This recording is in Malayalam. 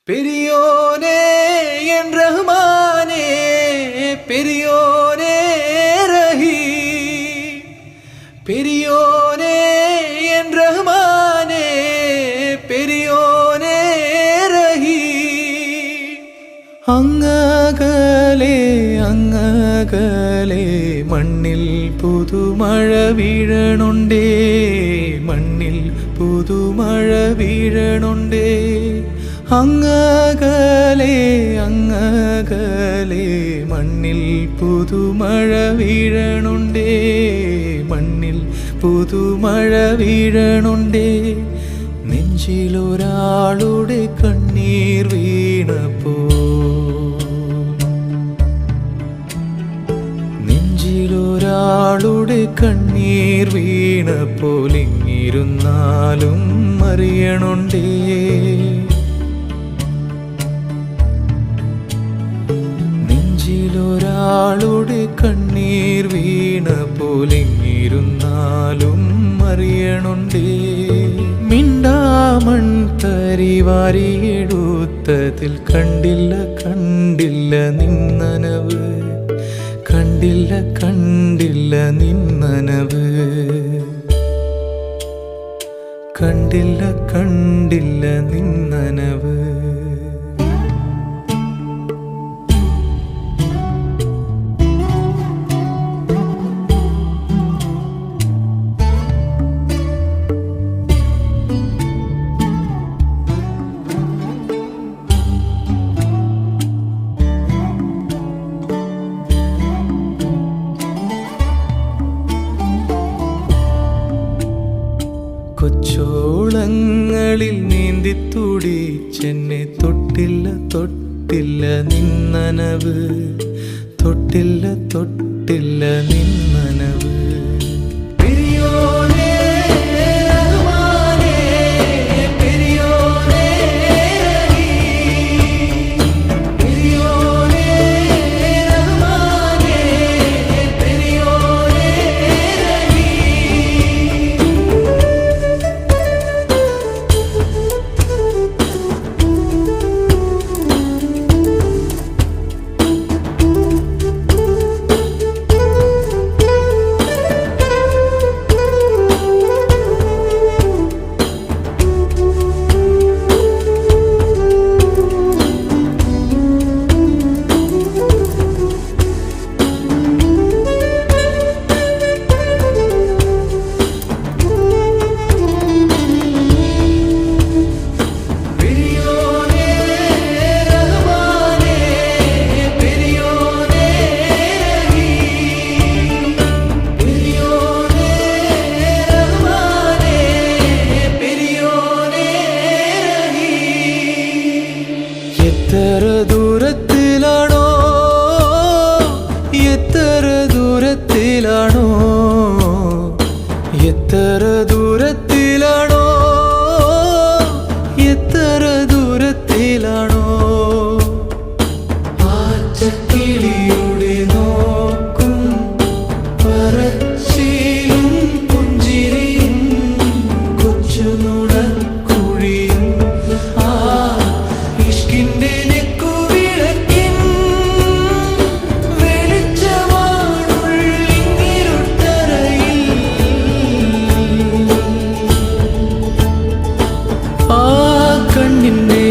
பெரியோனே என் ரஹ்மானே, பெரியோனே ரஹீம், பெரியோனே என் ரஹ்மானே, பெரியோனே ரஹீம். അങ്ങകലെ അങ്ങകലെ മണ്ണിൽ പുതുമഴ വീഴണുണ്ടേ, മണ്ണിൽ പുതുമഴ വീഴണുണ്ടേ. അങ്ങകലെ അങ്ങകലെ മണ്ണിൽ പുതുമഴ വീഴണുണ്ടേ, മണ്ണിൽ പുതുമഴ വീഴണുണ്ടേ. നെഞ്ചിലൊരാളുടെ കണ്ണീർ വീണപ്പോ, നെഞ്ചിലൊരാളുടെ കണ്ണീർ വീണപ്പോൾ ഇങ്ങിരുന്നാലും അറിയണുണ്ടേ. നെഞ്ചിലൊരാളുടെ കണ്ണീർ വീണപ്പോൾ ഇങ്ങിരുന്നാലും അറിയണുണ്ടേ. മിണ്ടാമൺ തരിവാരിയെടുത്തതിൽ കണ്ടില്ല കണ്ടില്ല നിന്നനവ്, കണ്ടില്ല കണ്ടില്ല നിന്നനവ്, കണ്ടില്ല കണ്ടില്ല നിന്നനവ്. കൊച്ചോളങ്ങളിൽ നീന്തി തുടിച്ചെന്നെ തൊട്ടില്ല തൊട്ടില്ല നിന്നനവ്, തൊട്ടില്ല തൊട്ടില്ല നിന്നനവ്. എത്ര ദൂരത്തിലാണോ, എത്ര ദൂരത്തിലാണോ, എത്ര ദൂരത്തിലാണോ, എത്ര ദൂരത്തിലാണോ ആറ്റക്കിളിയുടെ നോക്കും പറച്ചിലും പുഞ്ചിരിയും കൊച്ചുനുണക്കുഴിയും ആ ഇഷ്കിന്റെ നെക്കുവിളക്കിൻ വെളിച്ചമാണുള്ളിങ്ങിരുട്ടറയിൽ. ആ കണ്ണിന്റെ